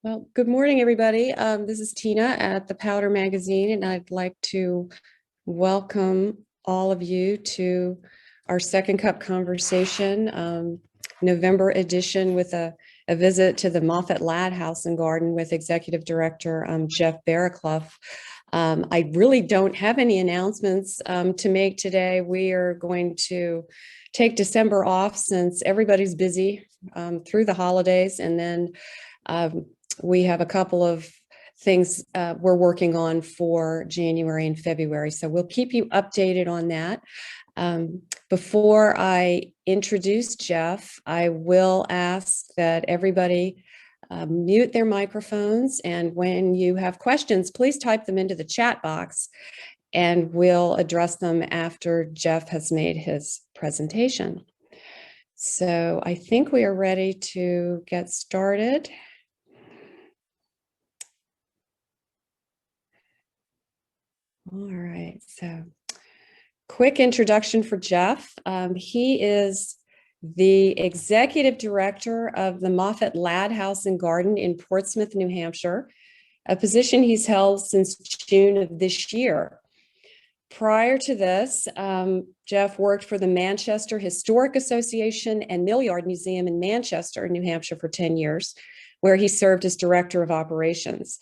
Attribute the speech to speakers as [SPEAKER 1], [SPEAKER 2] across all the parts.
[SPEAKER 1] Well, good morning, everybody. This is Tina at the Powder Magazine, and I'd like to welcome all of you to our Second Cup Conversation, November edition with a visit to the Moffatt-Ladd House and Garden with Executive Director Jeff Barraclough. I really don't have any announcements to make today. We are going to take December off since everybody's busy through the holidays, and then we have a couple of things we're working on for January and February. So we'll keep you updated on that. Before I introduce Jeff, I will ask that everybody mute their microphones. And when you have questions, please type them into the chat box and we'll address them after Jeff has made his presentation. So I think we are ready to get started. All right, so quick introduction for Jeff. He is the executive director of the Moffatt-Ladd House and Garden in Portsmouth, New Hampshire, a position he's held since June of this year. Prior to this, Jeff worked for the Manchester Historic Association and Millyard Museum in Manchester, New Hampshire for 10 years, where he served as director of operations.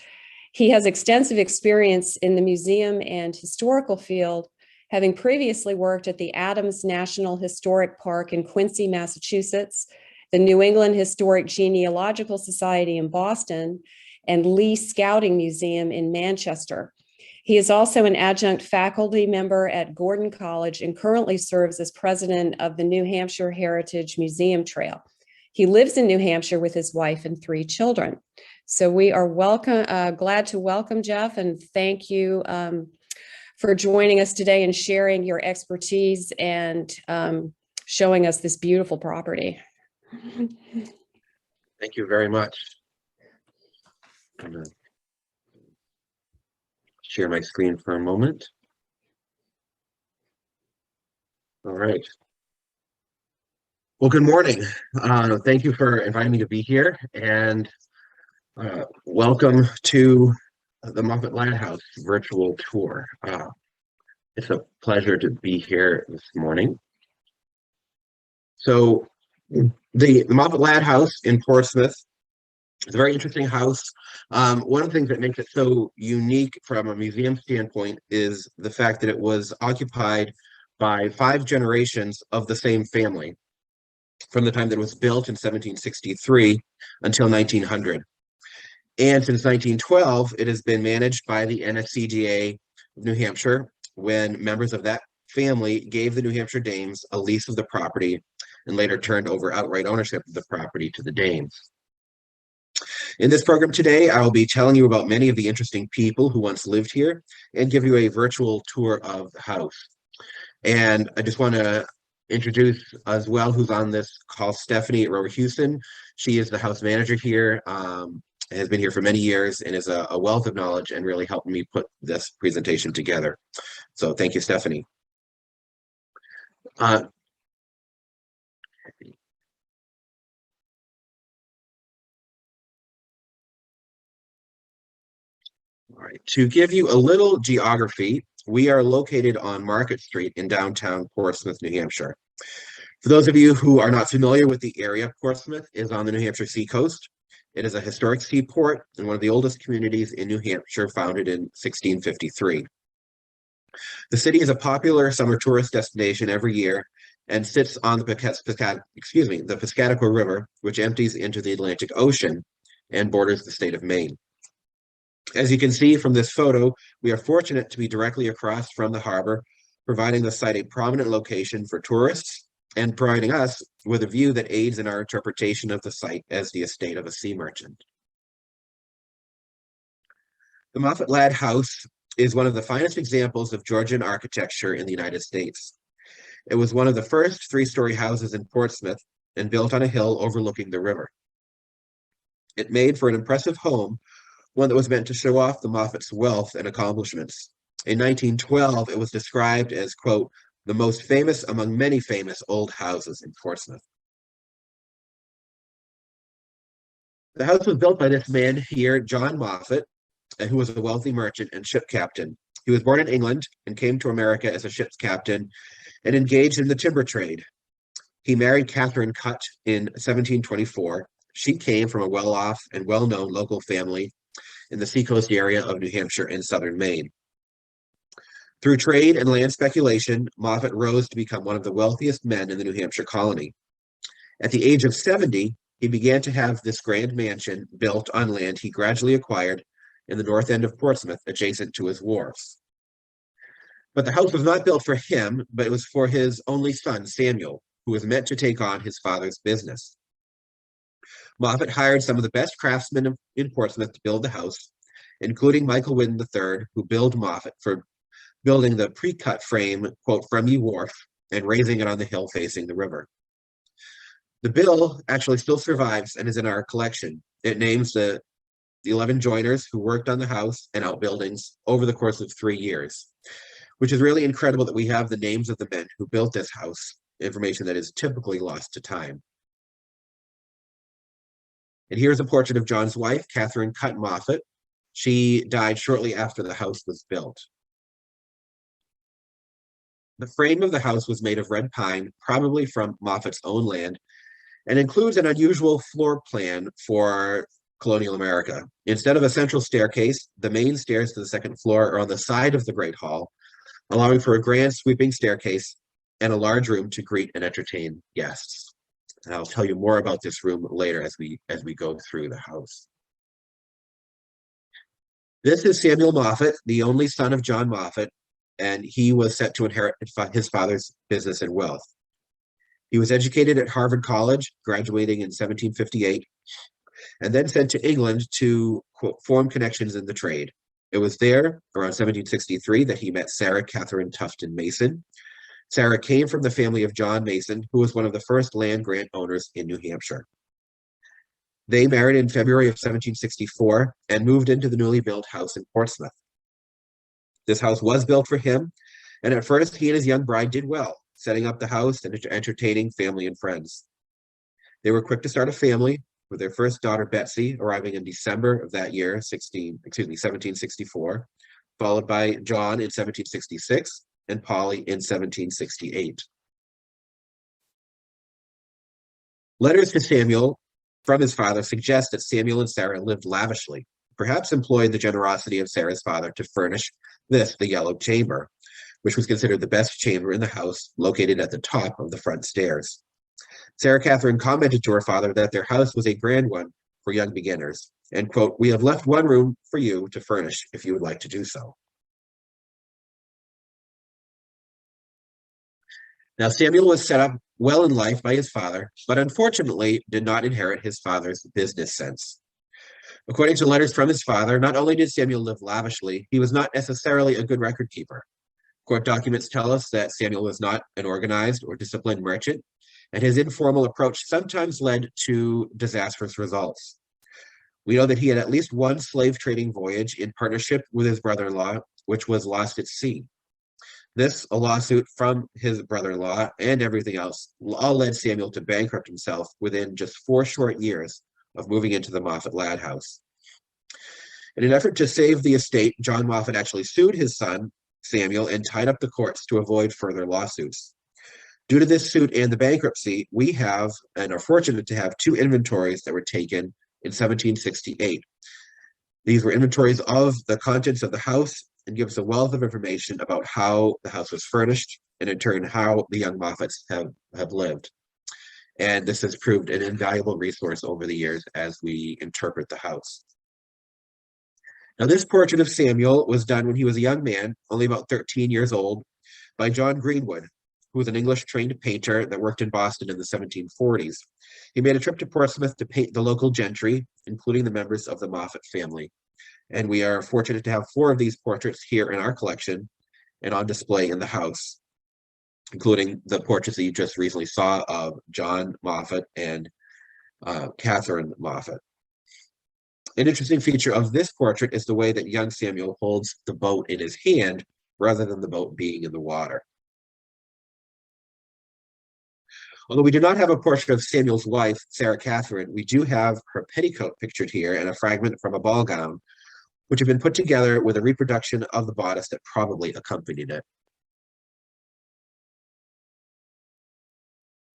[SPEAKER 1] He has extensive experience in the museum and historical field, having previously worked at the Adams National Historic Park in Quincy, Massachusetts, the New England Historic Genealogical Society in Boston, and Lee Scouting Museum in Manchester. He is also an adjunct faculty member at Gordon College and currently serves as president of the New Hampshire Heritage Museum Trail. He lives in New Hampshire with his wife and 3 children. So we are glad to welcome Jeff, and thank you for joining us today and sharing your expertise and showing us this beautiful property.
[SPEAKER 2] Thank you very much. I'm going to share my screen for a moment. All right. Well, good morning. Thank you for inviting me to be here, and welcome to the Moffatt-Ladd House virtual tour. It's a pleasure to be here this morning. So the Moffatt-Ladd House in Portsmouth is a very interesting house. One of the things that makes it so unique from a museum standpoint is the fact that it was occupied by 5 generations of the same family from the time that it was built in 1763 until 1900. And since 1912, it has been managed by the NSCGA of New Hampshire, when members of that family gave the New Hampshire Dames a lease of the property and later turned over outright ownership of the property to the Dames. In this program today, I will be telling you about many of the interesting people who once lived here and give you a virtual tour of the house. And I just want to introduce as well who's on this call, Stephanie Rower-Houston. She is the house manager here. Has been here for many years and is a wealth of knowledge and really helped me put this presentation together. So thank you, Stephanie. All right, to give you a little geography, we are located on Market Street in downtown Portsmouth, New Hampshire. For those of you who are not familiar with the area, Portsmouth is on the New Hampshire seacoast. It is a historic seaport and one of the oldest communities in New Hampshire, founded in 1653. The city is a popular summer tourist destination every year and sits on the Piscataqua River, which empties into the Atlantic Ocean and borders the state of Maine. As you can see from this photo, we are fortunate to be directly across from the harbor, providing the site a prominent location for tourists and providing us with a view that aids in our interpretation of the site as the estate of a sea merchant. The Moffatt-Ladd House is one of the finest examples of Georgian architecture in the United States. It was one of the first 3-story houses in Portsmouth and built on a hill overlooking the river. It made for an impressive home, one that was meant to show off the Moffatts' wealth and accomplishments. In 1912, it was described as, quote, the most famous among many famous old houses in Portsmouth. The house was built by this man here, John Moffatt, who was a wealthy merchant and ship captain. He was born in England and came to America as a ship's captain and engaged in the timber trade. He married Catherine Cutt in 1724. She came from a well-off and well-known local family in the seacoast area of New Hampshire and southern Maine. Through trade and land speculation, Moffatt rose to become one of the wealthiest men in the New Hampshire colony. At the age of 70, he began to have this grand mansion built on land he gradually acquired in the north end of Portsmouth, adjacent to his wharves. But the house was not built for him, but it was for his only son, Samuel, who was meant to take on his father's business. Moffatt hired some of the best craftsmen in Portsmouth to build the house, including Michael Whidden III, who billed Moffatt for building the pre-cut frame, quote, from ye wharf, and raising it on the hill facing the river. The bill actually still survives and is in our collection. It names the 11 joiners who worked on the house and outbuildings over the course of 3 years, which is really incredible that we have the names of the men who built this house, information that is typically lost to time. And here's a portrait of John's wife, Catherine Cutt Moffatt. She died shortly after the house was built. The frame of the house was made of red pine, probably from Moffatt's own land, and includes an unusual floor plan for colonial America. Instead of a central staircase, the main stairs to the second floor are on the side of the Great Hall, allowing for a grand sweeping staircase and a large room to greet and entertain guests. And I'll tell you more about this room later as we go through the house. This is Samuel Moffatt, the only son of John Moffatt, and he was set to inherit his father's business and wealth. He was educated at Harvard College, graduating in 1758, and then sent to England to, quote, form connections in the trade. It was there, around 1763, that he met Sarah Catherine Tufton Mason. Sarah came from the family of John Mason, who was one of the first land grant owners in New Hampshire. They married in February of 1764 and moved into the newly built house in Portsmouth. This house was built for him, and at first he and his young bride did well, setting up the house and entertaining family and friends. They were quick to start a family, with their first daughter Betsy arriving in December of that year, 1764, followed by John in 1766 and Polly in 1768. Letters to Samuel from his father suggest that Samuel and Sarah lived lavishly, perhaps employed the generosity of Sarah's father to furnish the yellow chamber, which was considered the best chamber in the house, located at the top of the front stairs. Sarah Catherine commented to her father that their house was a grand one for young beginners, and, quote, we have left one room for you to furnish if you would like to do so. Now, Samuel was set up well in life by his father, but unfortunately did not inherit his father's business sense. According to letters from his father, not only did Samuel live lavishly, he was not necessarily a good record keeper. Court documents tell us that Samuel was not an organized or disciplined merchant, and his informal approach sometimes led to disastrous results. We know that he had at least one slave trading voyage in partnership with his brother-in-law, which was lost at sea. This, a lawsuit from his brother-in-law, and everything else, all led Samuel to bankrupt himself within just 4 short years of moving into the Moffatt-Ladd house. In an effort to save the estate, John Moffatt actually sued his son, Samuel, and tied up the courts to avoid further lawsuits. Due to this suit and the bankruptcy, we have, and are fortunate to have, 2 inventories that were taken in 1768. These were inventories of the contents of the house and give us a wealth of information about how the house was furnished and in turn how the young Moffatts have lived. And this has proved an invaluable resource over the years as we interpret the house. Now, this portrait of Samuel was done when he was a young man, only about 13 years old, by John Greenwood, who was an English trained painter that worked in Boston in the 1740s. He made a trip to Portsmouth to paint the local gentry, including the members of the Moffatt family. And we are fortunate to have 4 of these portraits here in our collection and on display in the house, including the portraits that you just recently saw of John Moffatt and Catherine Moffatt. An interesting feature of this portrait is the way that young Samuel holds the boat in his hand rather than the boat being in the water. Although we do not have a portrait of Samuel's wife, Sarah Catherine, we do have her petticoat pictured here and a fragment from a ball gown, which have been put together with a reproduction of the bodice that probably accompanied it.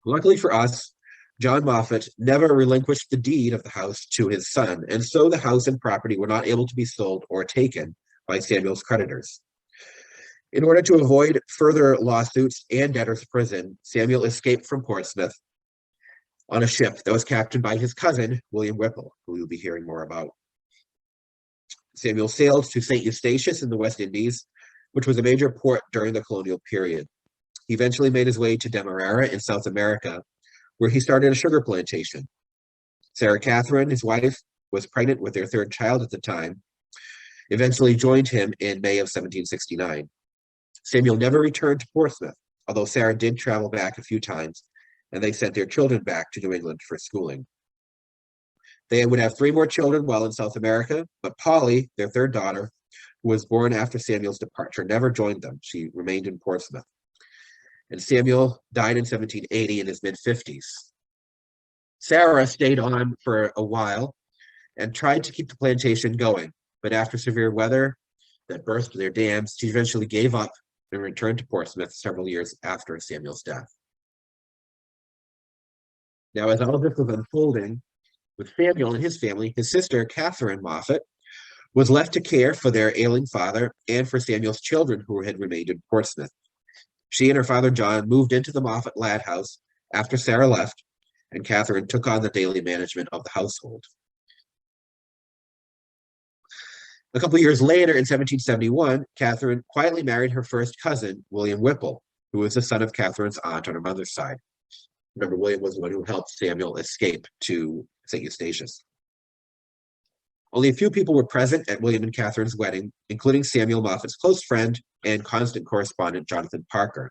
[SPEAKER 2] Luckily for us, John Moffatt never relinquished the deed of the house to his son, and so the house and property were not able to be sold or taken by Samuel's creditors. In order to avoid further lawsuits and debtor's prison, Samuel escaped from Portsmouth on a ship that was captained by his cousin, William Whipple, who we will be hearing more about. Samuel sailed to St. Eustatius in the West Indies, which was a major port during the colonial period. He eventually made his way to Demerara in South America, where he started a sugar plantation. Sarah Catherine, his wife, was pregnant with their third child at the time, eventually joined him in May of 1769. Samuel never returned to Portsmouth, although Sarah did travel back a few times, and they sent their children back to New England for schooling. They would have 3 more children while in South America, but Polly, their third daughter, who was born after Samuel's departure, never joined them. She remained in Portsmouth. And Samuel died in 1780 in his mid-50s. Sarah stayed on for a while and tried to keep the plantation going, but after severe weather that burst their dams, she eventually gave up and returned to Portsmouth several years after Samuel's death. Now, as all of this was unfolding, with Samuel and his family, his sister, Catherine Moffatt, was left to care for their ailing father and for Samuel's children who had remained in Portsmouth. She and her father, John, moved into the Moffatt-Ladd house after Sarah left, and Catherine took on the daily management of the household. A couple years later, in 1771, Catherine quietly married her first cousin, William Whipple, who was the son of Catherine's aunt on her mother's side. Remember, William was the one who helped Samuel escape to St. Eustatius. Only a few people were present at William and Catherine's wedding, including Samuel Moffatt's close friend and constant correspondent, Jonathan Parker.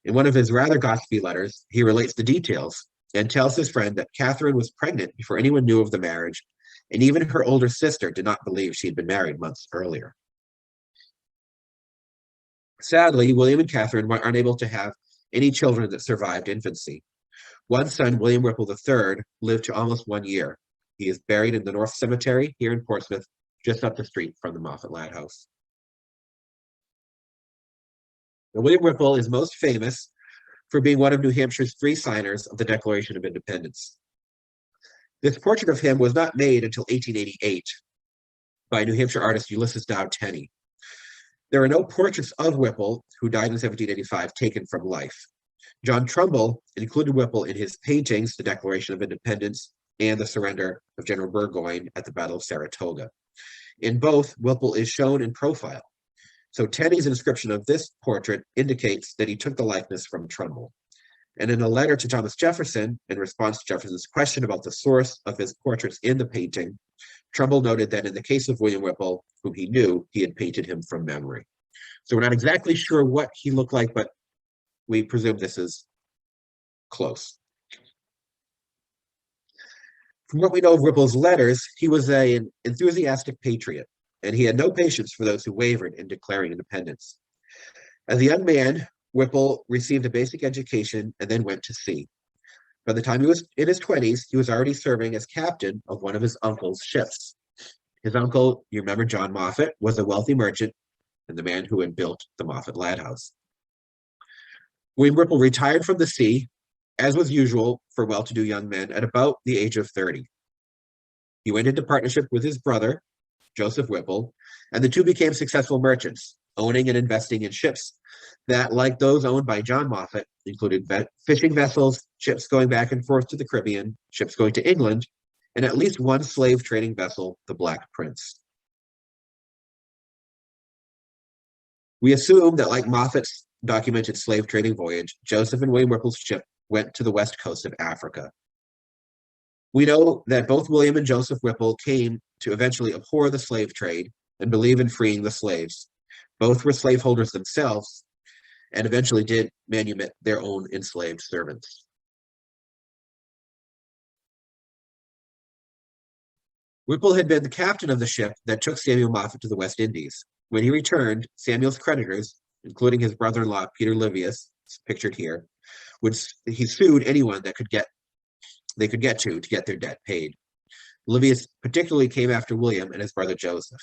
[SPEAKER 2] In one of his rather gossipy letters, he relates the details and tells his friend that Catherine was pregnant before anyone knew of the marriage, and even her older sister did not believe she had been married months earlier. Sadly, William and Catherine were unable to have any children that survived infancy. One son, William Whipple III, lived to almost 1 year. He is buried in the North Cemetery here in Portsmouth, just up the street from the Moffatt-Ladd house. Now, William Whipple is most famous for being one of New Hampshire's 3 signers of the Declaration of Independence. This portrait of him was not made until 1888 by New Hampshire artist Ulysses Dow Tenney. There are no portraits of Whipple, who died in 1785, taken from life. John Trumbull included Whipple in his paintings, The Declaration of Independence and the surrender of General Burgoyne at the Battle of Saratoga. In both, Whipple is shown in profile. So Tenney's inscription of this portrait indicates that he took the likeness from Trumbull. And in a letter to Thomas Jefferson, in response to Jefferson's question about the source of his portraits in the painting, Trumbull noted that in the case of William Whipple, whom he knew, he had painted him from memory. So we're not exactly sure what he looked like, but we presume this is close. From what we know of Whipple's letters, he was an enthusiastic patriot, and he had no patience for those who wavered in declaring independence. As a young man, Whipple received a basic education and then went to sea. By the time he was in his 20s, he was already serving as captain of one of his uncle's ships. His uncle, you remember John Moffatt, was a wealthy merchant and the man who had built the Moffatt-Ladd house. William Whipple retired from the sea, as was usual for well-to-do young men, at about the age of 30. He went into partnership with his brother, Joseph Whipple, and the two became successful merchants, owning and investing in ships that, like those owned by John Moffatt, included fishing vessels, ships going back and forth to the Caribbean, ships going to England, and at least one slave trading vessel, the Black Prince. We assume that, like Moffatt's documented slave trading voyage, Joseph and William Whipple's ship went to the west coast of Africa. We know that both William and Joseph Whipple came to eventually abhor the slave trade and believe in freeing the slaves. Both were slaveholders themselves and eventually did manumit their own enslaved servants. Whipple had been the captain of the ship that took Samuel Moffatt to the West Indies. When he returned, Samuel's creditors, including his brother-in-law Peter Livius pictured here, he sued anyone that they could get to get their debt paid. Livius particularly came after William and his brother Joseph.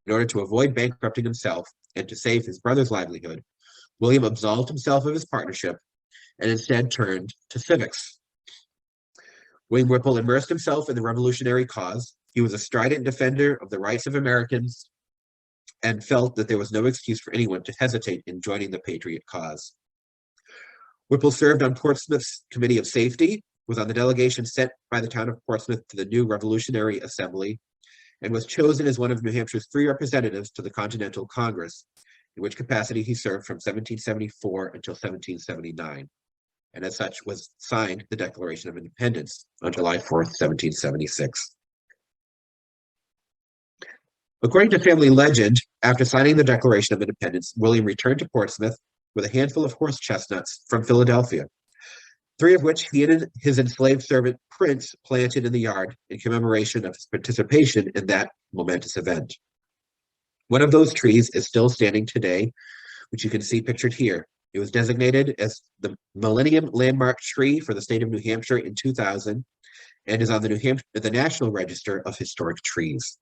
[SPEAKER 2] In order to avoid bankrupting himself and to save his brother's livelihood, William absolved himself of his partnership and instead turned to civics. William Whipple immersed himself in the revolutionary cause. He was a strident defender of the rights of Americans and felt that there was no excuse for anyone to hesitate in joining the patriot cause. Whipple served on Portsmouth's Committee of Safety, was on the delegation sent by the town of Portsmouth to the new Revolutionary Assembly, and was chosen as one of New Hampshire's 3 representatives to the Continental Congress, in which capacity he served from 1774 until 1779, and as such was signed the Declaration of Independence on July 4th, 1776. According to family legend, after signing the Declaration of Independence, William returned to Portsmouth with a handful of horse chestnuts from Philadelphia, 3 of which he and his enslaved servant Prince planted in the yard in commemoration of his participation in that momentous event. One of those trees is still standing today, which you can see pictured here. It was designated as the Millennium Landmark Tree for the state of New Hampshire in 2000 and is on the National Register of Historic Trees.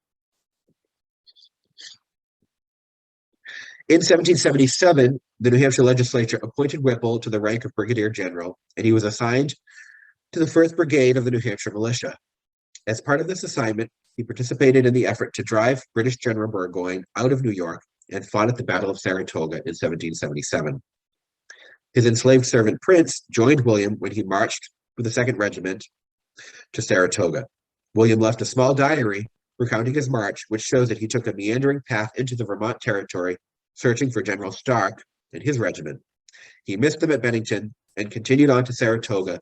[SPEAKER 2] In 1777, the New Hampshire legislature appointed Whipple to the rank of brigadier general, and he was assigned to the 1st Brigade of the New Hampshire Militia. As part of this assignment, he participated in the effort to drive British General Burgoyne out of New York and fought at the Battle of Saratoga in 1777. His enslaved servant Prince joined William when he marched with the 2nd Regiment to Saratoga. William left a small diary recounting his march, which shows that he took a meandering path into the Vermont territory, searching for General Stark and his regiment. He missed them at Bennington and continued on to Saratoga,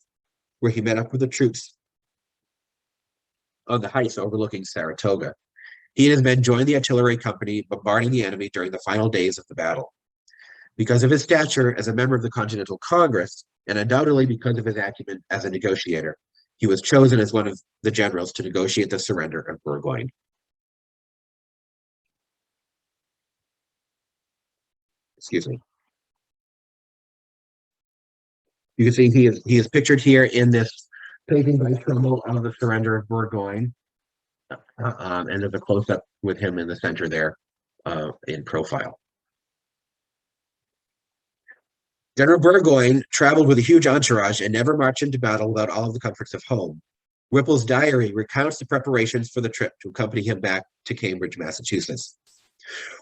[SPEAKER 2] where he met up with the troops on the heights overlooking Saratoga. He and his men joined the artillery company, bombarding the enemy during the final days of the battle. Because of his stature as a member of the Continental Congress, and undoubtedly because of his acumen as a negotiator, he was chosen as one of the generals to negotiate the surrender of Burgoyne. Excuse me. You can see he is pictured here in this painting by Trumbull of the surrender of Burgoyne, and there's a close-up with him in the center there in profile. General Burgoyne traveled with a huge entourage and never marched into battle without all of the comforts of home. Whipple's diary recounts the preparations for the trip to accompany him back to Cambridge, Massachusetts.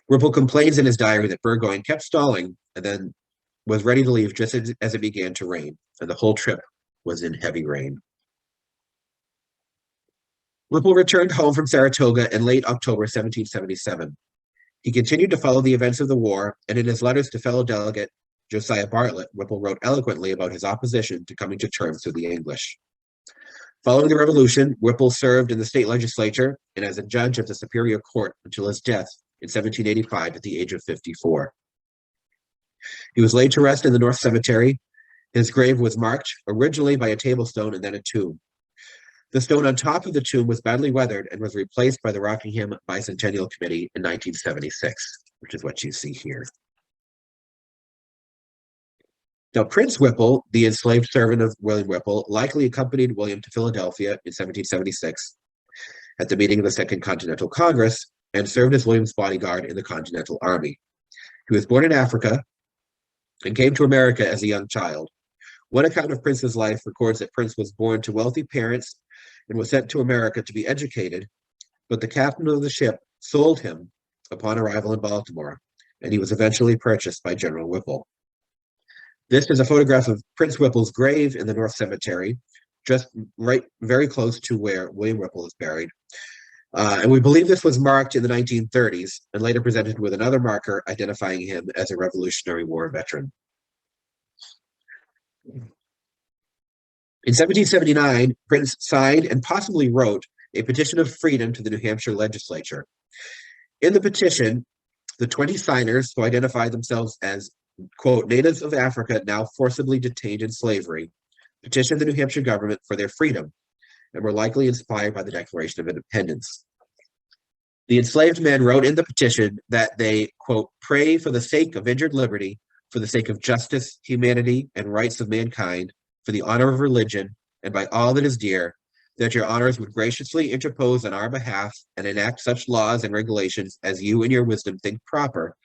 [SPEAKER 2] Whipple complains in his diary that Burgoyne kept stalling and then was ready to leave just as it began to rain, and the whole trip was in heavy rain. Whipple returned home from Saratoga in late October 1777. He continued to follow the events of the war, and in his letters to fellow delegate Josiah Bartlett, Whipple wrote eloquently about his opposition to coming to terms with the English. Following the Revolution, Whipple served in the state legislature and as a judge of the Superior Court until his death in 1785 at the age of 54. He was laid to rest in the North Cemetery. His grave was marked originally by a table stone and then a tomb. The stone on top of the tomb was badly weathered and was replaced by the Rockingham Bicentennial Committee in 1976, which is what you see here. Now, Prince Whipple, the enslaved servant of William Whipple, likely accompanied William to Philadelphia in 1776 at the meeting of the Second Continental Congress and served as William's bodyguard in the Continental Army. He was born in Africa and came to America as a young child. One account of Prince's life records that Prince was born to wealthy parents and was sent to America to be educated, but the captain of the ship sold him upon arrival in Baltimore, and he was eventually purchased by General Whipple. This is a photograph of Prince Whipple's grave in the North Cemetery, just very close to where William Whipple is buried. And we believe this was marked in the 1930s and later presented with another marker identifying him as a Revolutionary War veteran. In 1779, Prince signed and possibly wrote a petition of freedom to the New Hampshire legislature. In the petition, the 20 signers, who identified themselves as, quote, natives of Africa now forcibly detained in slavery, petitioned the New Hampshire government for their freedom and were likely inspired by the Declaration of Independence. The enslaved men wrote in the petition that they, quote, pray for the sake of injured liberty for the sake of justice, humanity, and rights of mankind, for the honor of religion, and by all that is dear, that your honors would graciously interpose on our behalf and enact such laws and regulations as you in your wisdom think proper,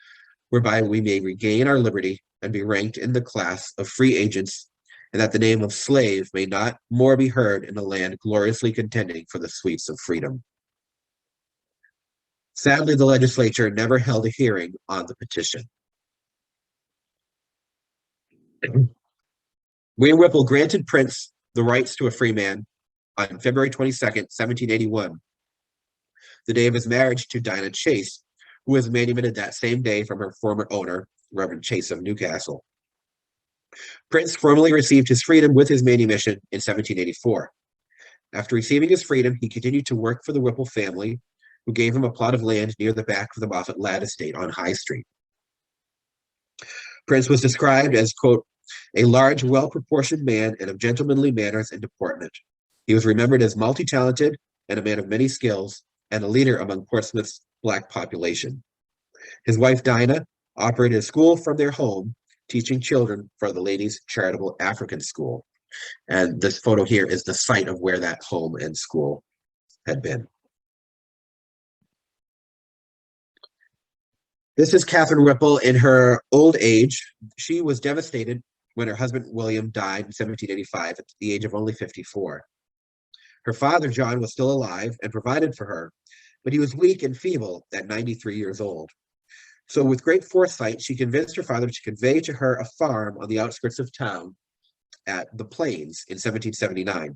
[SPEAKER 2] whereby we may regain our liberty and be ranked in the class of free agents, and that the name of slave may not more be heard in a land gloriously contending for the sweets of freedom. Sadly, the legislature never held a hearing on the petition. William Whipple granted Prince the rights to a free man on February 22nd, 1781, the day of his marriage to Dinah Chase, who was manumitted that same day from her former owner, Reverend Chase of Newcastle. Prince formally received his freedom with his manumission in 1784. After receiving his freedom, he continued to work for the Whipple family, who gave him a plot of land near the back of the Moffatt-Ladd estate on High Street. Prince was described as, quote, a large, well-proportioned man and of gentlemanly manners and deportment. He was remembered as multi-talented and a man of many skills, and a leader among Portsmouth's Black population. His wife, Dinah, operated a school from their home, teaching children for the Ladies' Charitable African School. And this photo here is the site of where that home and school had been. This is Catherine Whipple in her old age. She was devastated when her husband, William, died in 1785 at the age of only 54. Her father, John, was still alive and provided for her, but he was weak and feeble at 93 years old. So with great foresight, she convinced her father to convey to her a farm on the outskirts of town at the Plains in 1779. And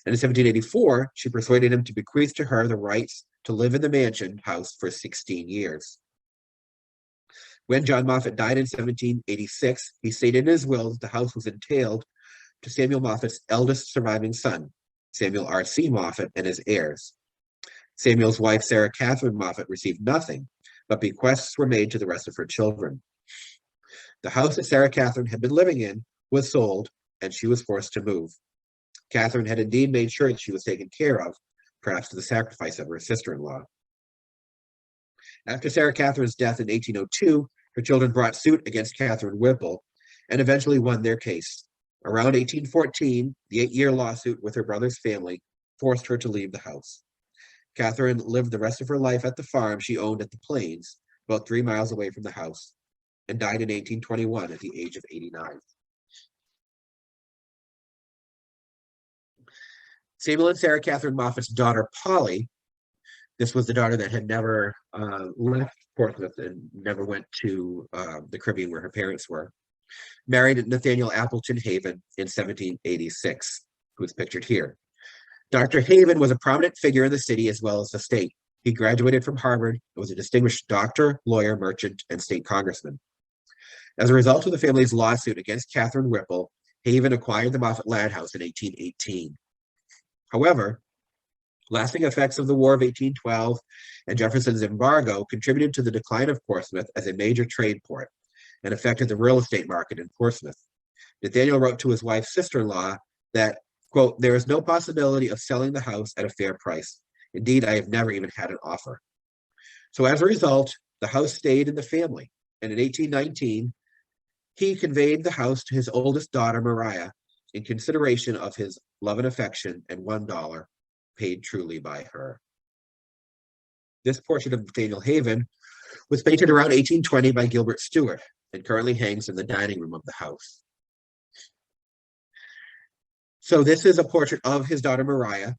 [SPEAKER 2] in 1784, she persuaded him to bequeath to her the rights to live in the mansion house for 16 years. When John Moffatt died in 1786, he stated in his will that the house was entailed to Samuel Moffatt's eldest surviving son, Samuel R.C. Moffatt, and his heirs. Samuel's wife, Sarah Catherine Moffatt, received nothing, but bequests were made to the rest of her children. The house that Sarah Catherine had been living in was sold, and she was forced to move. Catherine had indeed made sure that she was taken care of, perhaps to the sacrifice of her sister-in-law. After Sarah Catherine's death in 1802, her children brought suit against Catherine Whipple and eventually won their case. Around 1814, the 8-year lawsuit with her brother's family forced her to leave the house. Catherine lived the rest of her life at the farm she owned at the Plains, about 3 miles away from the house, and died in 1821 at the age of 89. Samuel and Sarah Catherine Moffatt's daughter, Polly, this was the daughter that had never left Portsmouth and never went to the Caribbean where her parents were, married Nathaniel Appleton Haven in 1786, who is pictured here. Dr. Haven was a prominent figure in the city as well as the state. He graduated from Harvard and was a distinguished doctor, lawyer, merchant, and state congressman. As a result of the family's lawsuit against Catherine Whipple, Haven acquired the Moffatt-Ladd house in 1818. However, lasting effects of the War of 1812 and Jefferson's embargo contributed to the decline of Portsmouth as a major trade port and affected the real estate market in Portsmouth. Nathaniel wrote to his wife's sister-in-law that, quote, there is no possibility of selling the house at a fair price. Indeed, I have never even had an offer. So as a result, the house stayed in the family. And in 1819, he conveyed the house to his oldest daughter, Mariah, in consideration of his love and affection and $1 paid truly by her. This portrait of Nathaniel Haven was painted around 1820 by Gilbert Stuart and currently hangs in the dining room of the house. So this is a portrait of his daughter Mariah.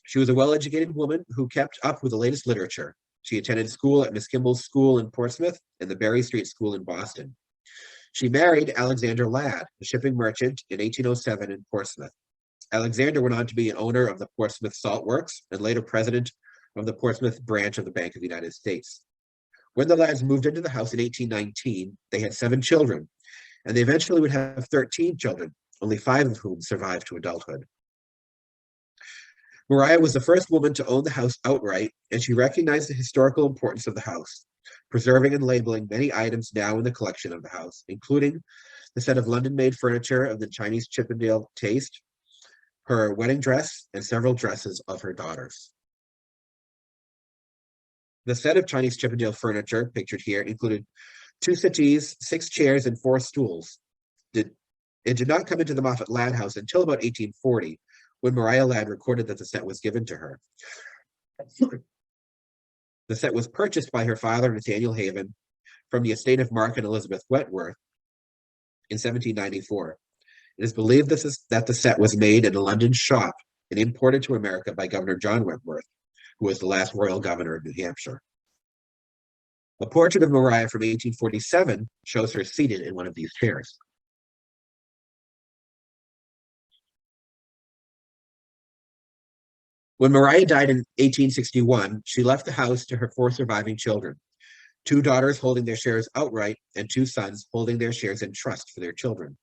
[SPEAKER 2] She was a well-educated woman who kept up with the latest literature. She attended school at Miss Kimball's School in Portsmouth and the Berry Street School in Boston. She married Alexander Ladd, a shipping merchant, in 1807 in Portsmouth. Alexander went on to be an owner of the Portsmouth Salt Works and later president of the Portsmouth branch of the Bank of the United States. When the Ladds moved into the house in 1819, they had 7 children, and they eventually would have 13 children, only 5 of whom survived to adulthood. Mariah was the first woman to own the house outright, and she recognized the historical importance of the house, preserving and labeling many items now in the collection of the house, including the set of London-made furniture of the Chinese Chippendale taste, her wedding dress, and several dresses of her daughters. The set of Chinese Chippendale furniture pictured here included 2 settees, 6 chairs, and 4 stools. It did not come into the Moffatt-Ladd house until about 1840, when Maria Ladd recorded that the set was given to her. The set was purchased by her father, Nathaniel Haven, from the estate of Mark and Elizabeth Wentworth in 1794. It is believed that the set was made in a London shop and imported to America by Governor John Wentworth, who was the last royal governor of New Hampshire. A portrait of Maria from 1847 shows her seated in one of these chairs. When Maria died in 1861, she left the house to her 4 surviving children, 2 daughters holding their shares outright and 2 sons holding their shares in trust for their children.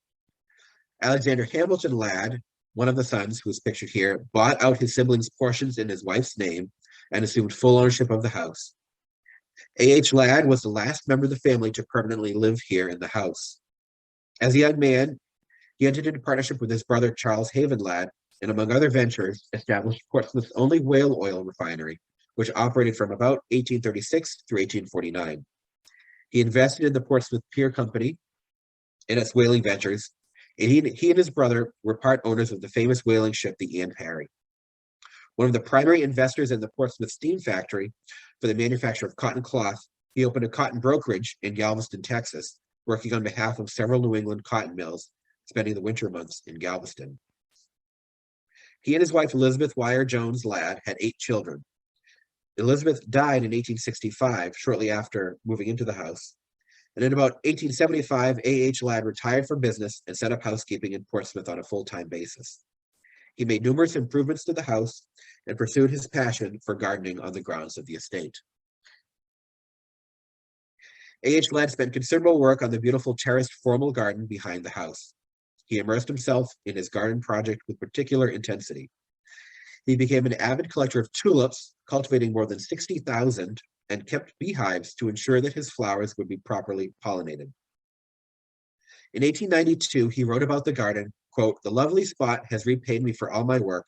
[SPEAKER 2] Alexander Hamilton Ladd, one of the sons who is pictured here, bought out his siblings' portions in his wife's name and assumed full ownership of the house. A.H. Ladd was the last member of the family to permanently live here in the house. As a young man, he entered into partnership with his brother Charles Haven Ladd, and among other ventures, established Portsmouth's only whale oil refinery, which operated from about 1836 through 1849. He invested in the Portsmouth Pier Company and its whaling ventures, and he and his brother were part owners of the famous whaling ship, the Anne Parry. One of the primary investors in the Portsmouth Steam Factory for the manufacture of cotton cloth, he opened a cotton brokerage in Galveston, Texas, working on behalf of several New England cotton mills, spending the winter months in Galveston. He and his wife, Elizabeth Wire Jones Ladd, had 8 children. Elizabeth died in 1865, shortly after moving into the house. And in about 1875, A.H. Ladd retired from business and set up housekeeping in Portsmouth on a full-time basis. He made numerous improvements to the house and pursued his passion for gardening on the grounds of the estate. A.H. Ladd spent considerable work on the beautiful terraced formal garden behind the house. He immersed himself in his garden project with particular intensity. He became an avid collector of tulips, cultivating more than 60,000, and kept beehives to ensure that his flowers would be properly pollinated. In 1892, he wrote about the garden, quote, "The lovely spot has repaid me for all my work,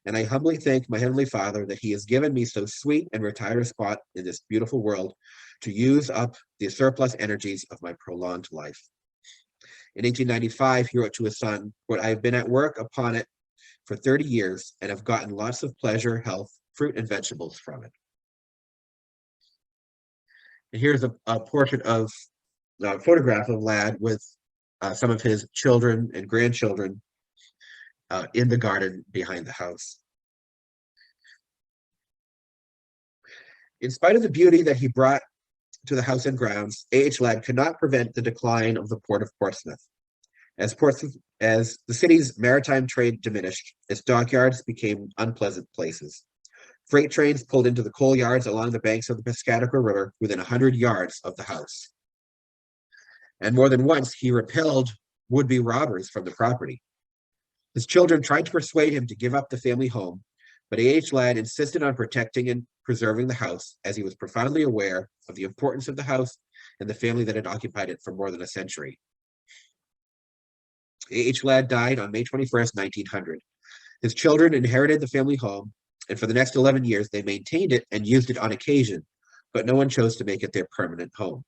[SPEAKER 2] and I humbly thank my Heavenly Father that he has given me so sweet and retired a spot in this beautiful world to use up the surplus energies of my prolonged life." In 1895, he wrote to his son, quote, "I have been at work upon it for 30 years and have gotten lots of pleasure, health, fruit, and vegetables from it." And here's a photograph of Ladd with some of his children and grandchildren in the garden behind the house. In spite of the beauty that he brought to the house and grounds, A.H. Ladd could not prevent the decline of the port of Portsmouth. As the city's maritime trade diminished, its dockyards became unpleasant places. Freight trains pulled into the coal yards along the banks of the Piscataqua River within 100 yards of the house. And more than once, he repelled would-be robbers from the property. His children tried to persuade him to give up the family home, but A.H. Ladd insisted on protecting and preserving the house, as he was profoundly aware of the importance of the house and the family that had occupied it for more than a century. A.H. Ladd died on May 21st, 1900. His children inherited the family home, and for the next 11 years, they maintained it and used it on occasion, but no one chose to make it their permanent home.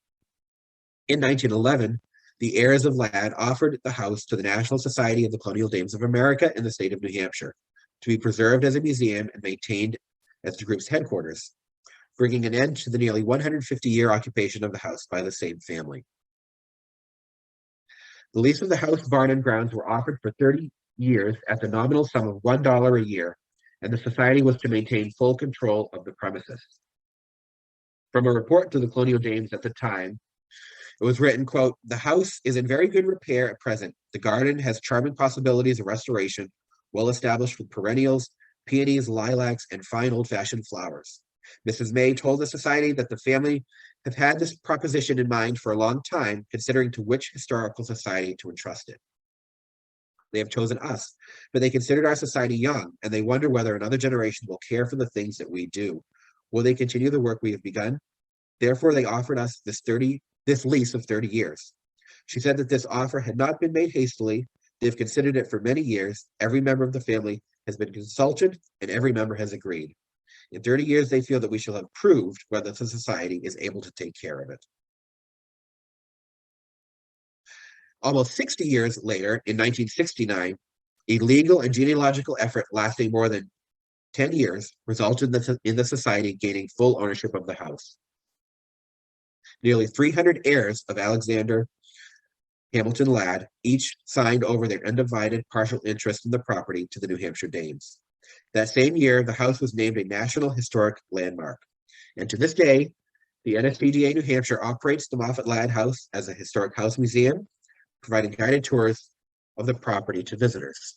[SPEAKER 2] In 1911, the heirs of Ladd offered the house to the National Society of the Colonial Dames of America in the state of New Hampshire to be preserved as a museum and maintained as the group's headquarters, bringing an end to the nearly 150-year occupation of the house by the same family. The lease of the house, barn, and grounds were offered for 30 years at the nominal sum of $1 a year, and the society was to maintain full control of the premises. From a report to the Colonial Dames at the time, it was written, quote, "The house is in very good repair at present. The garden has charming possibilities of restoration, well established with perennials, peonies, lilacs, and fine old-fashioned flowers. Mrs. May told the society that the family have had this proposition in mind for a long time, considering to which historical society to entrust it. They have chosen us, but they considered our society young, and they wonder whether another generation will care for the things that we do. Will they continue the work we have begun? Therefore, they offered us this lease of 30 years. She said that this offer had not been made hastily. They've considered it for many years. Every member of the family has been consulted, and every member has agreed. In 30 years, they feel that we shall have proved whether the society is able to take care of it." Almost 60 years later, in 1969, a legal and genealogical effort lasting more than 10 years resulted in the society gaining full ownership of the house. Nearly 300 heirs of Alexander Hamilton Ladd each signed over their undivided partial interest in the property to the New Hampshire Danes. That same year, the house was named a National Historic Landmark. And to this day, the NSPGA New Hampshire operates the Moffatt-Ladd House as a historic house museum, providing guided tours of the property to visitors.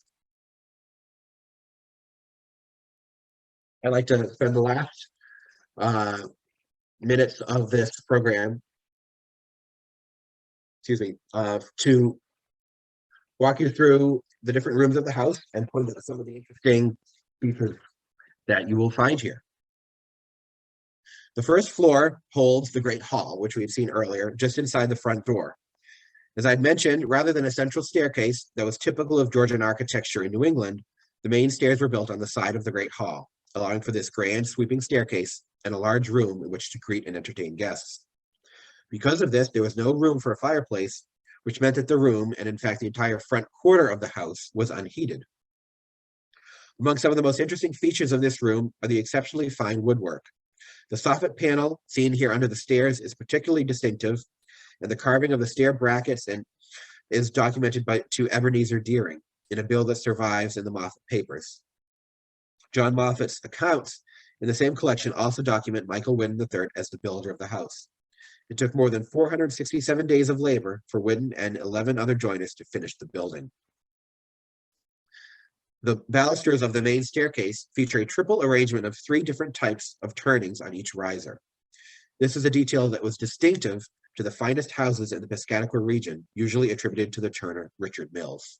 [SPEAKER 2] I'd like to spend the last minutes of this program, to walk you through the different rooms of the house and point out some of the interesting features that you will find here. The first floor holds the Great Hall, which we've seen earlier, just inside the front door. As I'd mentioned, rather than a central staircase that was typical of Georgian architecture in New England, the main stairs were built on the side of the Great Hall, allowing for this grand sweeping staircase and a large room in which to greet and entertain guests. Because of this, there was no room for a fireplace, which meant that the room, and in fact the entire front quarter of the house, was unheated. Among some of the most interesting features of this room are the exceptionally fine woodwork. The soffit panel seen here under the stairs is particularly distinctive, and the carving of the stair brackets is documented to Ebenezer Deering in a bill that survives in the Moffatt papers. John Moffatt's accounts in the same collection also document Michael Whidden III as the builder of the house. It took more than 467 days of labor for Whidden and 11 other joiners to finish the building. The balusters of the main staircase feature a triple arrangement of 3 different types of turnings on each riser. This is a detail that was distinctive to the finest houses in the Piscataqua region, usually attributed to the turner Richard Mills.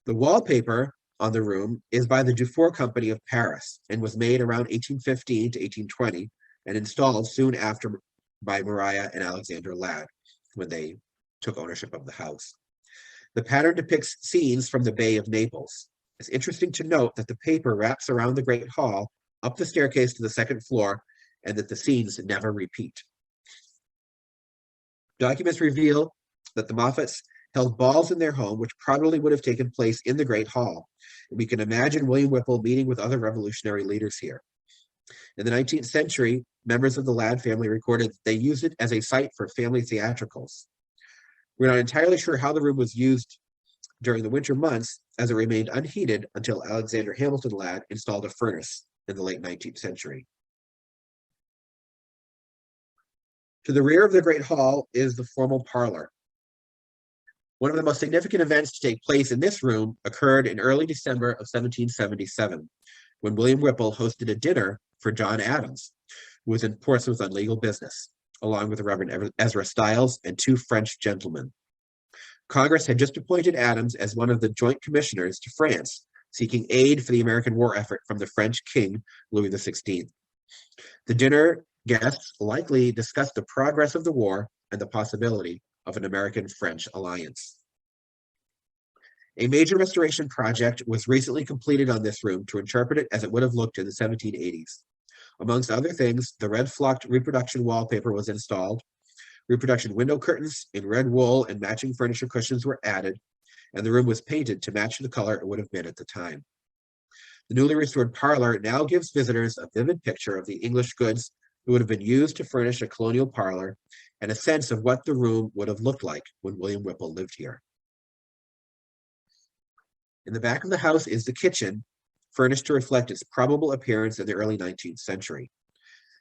[SPEAKER 2] The wallpaper on the room is by the Dufour Company of Paris and was made around 1815 to 1820 and installed soon after by Maria and Alexander Ladd when they took ownership of the house. The pattern depicts scenes from the Bay of Naples. It's interesting to note that the paper wraps around the Great Hall, up the staircase to the second floor, and that the scenes never repeat. Documents reveal that the Moffats held balls in their home, which probably would have taken place in the Great Hall. And we can imagine William Whipple meeting with other revolutionary leaders here. In the 19th century, members of the Ladd family recorded that they used it as a site for family theatricals. We're not entirely sure how the room was used during the winter months, as it remained unheated until Alexander Hamilton Ladd installed a furnace in the late 19th century. To the rear of the Great Hall is the formal parlor. One of the most significant events to take place in this room occurred in early December of 1777, when William Whipple hosted a dinner for John Adams, who was in Portsmouth on legal business, along with the Reverend Ezra Stiles and 2 French gentlemen. Congress had just appointed Adams as one of the joint commissioners to France, seeking aid for the American war effort from the French King, Louis XVI. The dinner guests likely discussed the progress of the war and the possibility of an American-French alliance. A major restoration project was recently completed on this room to interpret it as it would have looked in the 1780s. Amongst other things, the red flocked reproduction wallpaper was installed, reproduction window curtains in red wool and matching furniture cushions were added, and the room was painted to match the color it would have been at the time. The newly restored parlor now gives visitors a vivid picture of the English goods that would have been used to furnish a colonial parlor and a sense of what the room would have looked like when William Whipple lived here. In the back of the house is the kitchen, furnished to reflect its probable appearance in the early 19th century.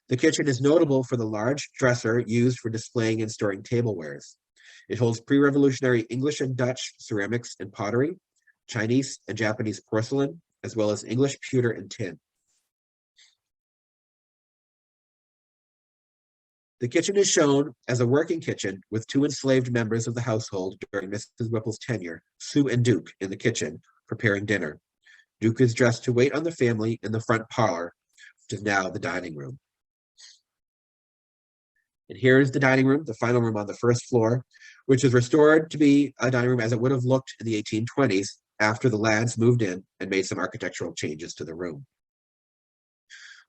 [SPEAKER 2] The kitchen is notable for the large dresser used for displaying and storing tablewares. It holds pre-revolutionary English and Dutch ceramics and pottery, Chinese and Japanese porcelain, as well as English pewter and tin. The kitchen is shown as a working kitchen with 2 enslaved members of the household during Mrs. Whipple's tenure, Sue and Duke, in the kitchen, preparing dinner. Duke is dressed to wait on the family in the front parlor, which is now the dining room. And here's the dining room, the final room on the first floor, which is restored to be a dining room as it would have looked in the 1820s after the Ladds moved in and made some architectural changes to the room.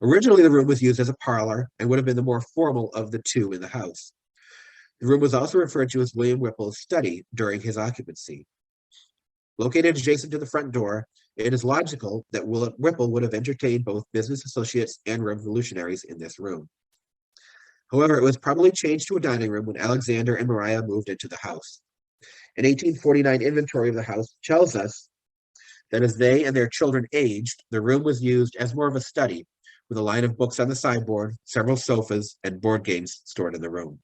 [SPEAKER 2] Originally, the room was used as a parlor and would have been the more formal of the 2 in the house. The room was also referred to as William Whipple's study during his occupancy. Located adjacent to the front door, it is logical that Whipple would have entertained both business associates and revolutionaries in this room. However, it was probably changed to a dining room when Alexander and Maria moved into the house. An 1849 inventory of the house tells us that as they and their children aged, the room was used as more of a study, with a line of books on the sideboard, several sofas, and board games stored in the room.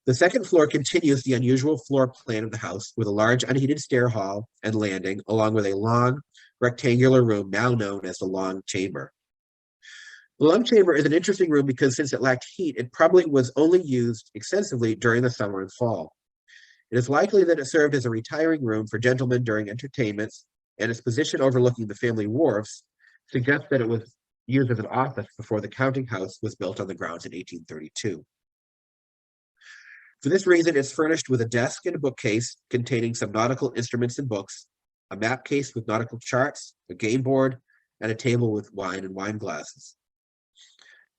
[SPEAKER 2] The second floor continues the unusual floor plan of the house with a large unheated stair hall and landing, along with a long rectangular room now known as the long chamber. The long chamber is an interesting room because since it lacked heat, it probably was only used extensively during the summer and fall. It is likely that it served as a retiring room for gentlemen during entertainments, and its position overlooking the family wharves suggests that it was used as an office before the counting house was built on the grounds in 1832. For this reason, it's furnished with a desk and a bookcase containing some nautical instruments and books, a map case with nautical charts, a game board, and a table with wine and wine glasses.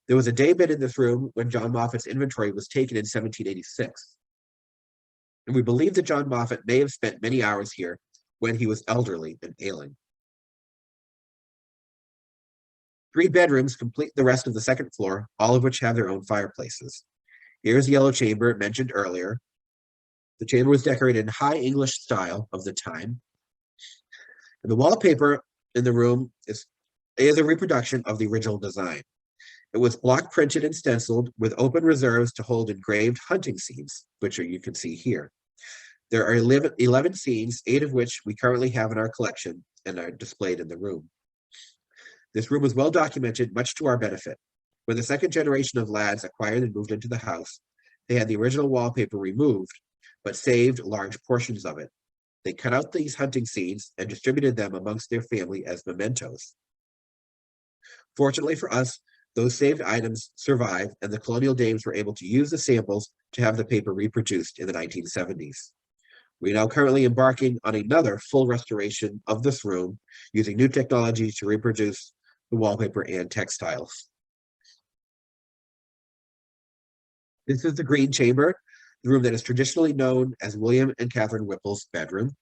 [SPEAKER 2] There was a daybed in this room when John Moffatt's inventory was taken in 1786. And we believe that John Moffatt may have spent many hours here when he was elderly and ailing. 3 bedrooms complete the rest of the second floor, all of which have their own fireplaces. Here's the yellow chamber mentioned earlier. The chamber was decorated in high English style of the time. And the wallpaper in the room is a reproduction of the original design. It was block printed and stenciled with open reserves to hold engraved hunting scenes, which you can see here. There are 11 scenes, 8 of which we currently have in our collection and are displayed in the room. This room was well documented, much to our benefit. When the second generation of Ladds acquired and moved into the house, they had the original wallpaper removed, but saved large portions of it. They cut out these hunting scenes and distributed them amongst their family as mementos. Fortunately for us, those saved items survived, and the colonial dames were able to use the samples to have the paper reproduced in the 1970s. We are now currently embarking on another full restoration of this room using new technology to reproduce the wallpaper and textiles. This is the green chamber, the room that is traditionally known as William and Catherine Whipple's bedroom.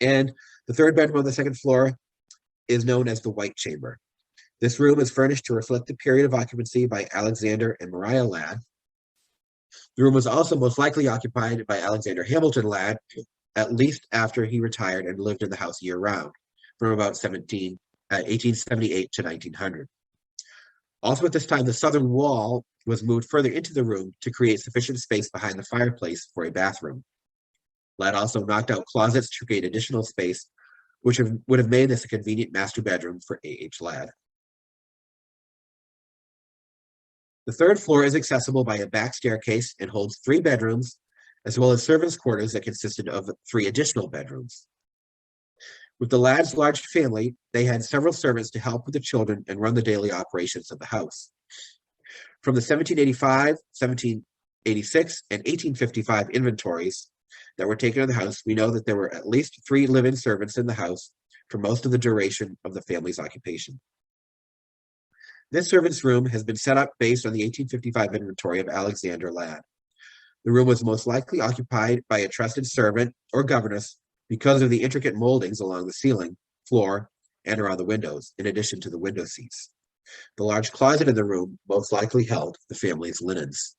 [SPEAKER 2] And the third bedroom on the second floor is known as the white chamber. This room is furnished to reflect the period of occupancy by Alexander and Maria Ladd. The room was also most likely occupied by Alexander Hamilton Ladd, at least after he retired and lived in the house year-round, from about 1878 to 1900. Also at this time, the southern wall was moved further into the room to create sufficient space behind the fireplace for a bathroom. Ladd also knocked out closets to create additional space, which would have made this a convenient master bedroom for A.H. Ladd. The third floor is accessible by a back staircase and holds 3 bedrooms, as well as servants' quarters that consisted of 3 additional bedrooms. With the Ladd's large family, they had several servants to help with the children and run the daily operations of the house. From the 1785, 1786, and 1855 inventories that were taken of the house, we know that there were at least 3 live-in servants in the house for most of the duration of the family's occupation. This servant's room has been set up based on the 1855 inventory of Alexander Ladd. The room was most likely occupied by a trusted servant or governess because of the intricate moldings along the ceiling, floor, and around the windows, in addition to the window seats. The large closet in the room most likely held the family's linens.